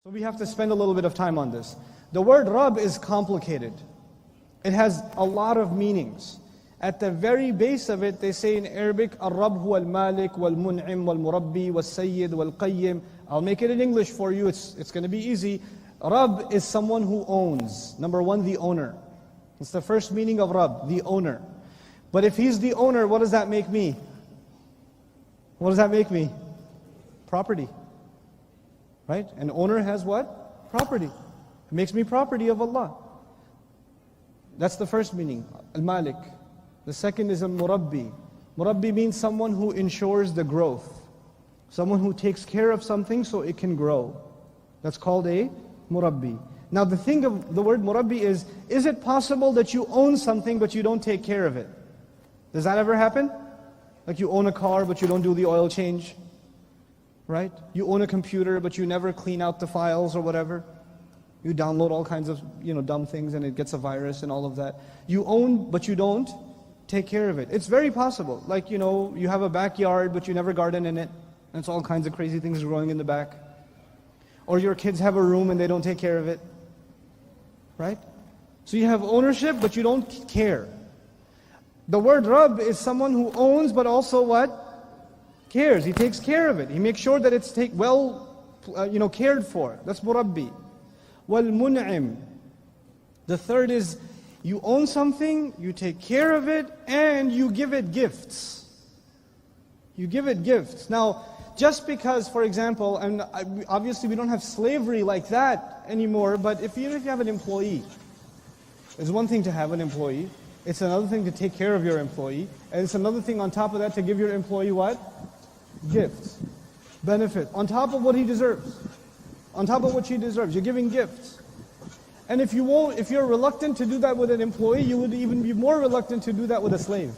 So we have to spend a little bit of time on this. The word Rabb is complicated. It has a lot of meanings. At the very base of it, they say in Arabic, Al-Rabb huwa al-Malik, wal-Mun'im, wal-Murabbi, wal-Sayyid, wal-Qayyim. I'll make it in English for you, it's going to be easy. Rabb is someone who owns. Number one, the owner. It's the first meaning of Rabb, the owner. But if he's the owner, what does that make me? What does that make me? Property. Right? An owner has what? Property. It makes me property of Allah. That's the first meaning, al-Malik. The second is al-Murabbi. Murabbi means someone who ensures the growth. Someone who takes care of something so it can grow. That's called a Murabbi. Now the thing of the word Murabbi is it possible that you own something but you don't take care of it? Does that ever happen? Like you own a car but you don't do the oil change? Right? You own a computer but you never clean out the files or whatever. You download all kinds of dumb things and it gets a virus and all of that. You own but you don't take care of it. It's very possible. Like you have a backyard but you never garden in it. And it's all kinds of crazy things growing in the back. Or your kids have a room and they don't take care of it. Right? So you have ownership but you don't care. The word Rabb is someone who owns but also what? Cares. He takes care of it. He makes sure that it's cared for. That's Murabbi. Wal-Mun'im. The third is you own something, you take care of it, and you give it gifts. You give it gifts. Now, just because, for example, and obviously we don't have slavery like that anymore, but if you have an employee, it's one thing to have an employee, it's another thing to take care of your employee, and it's another thing on top of that to give your employee what? Gifts. Benefit. On top of what he deserves. On top of what she deserves. You're giving gifts. And if you're reluctant to do that with an employee, you would even be more reluctant to do that with a slave.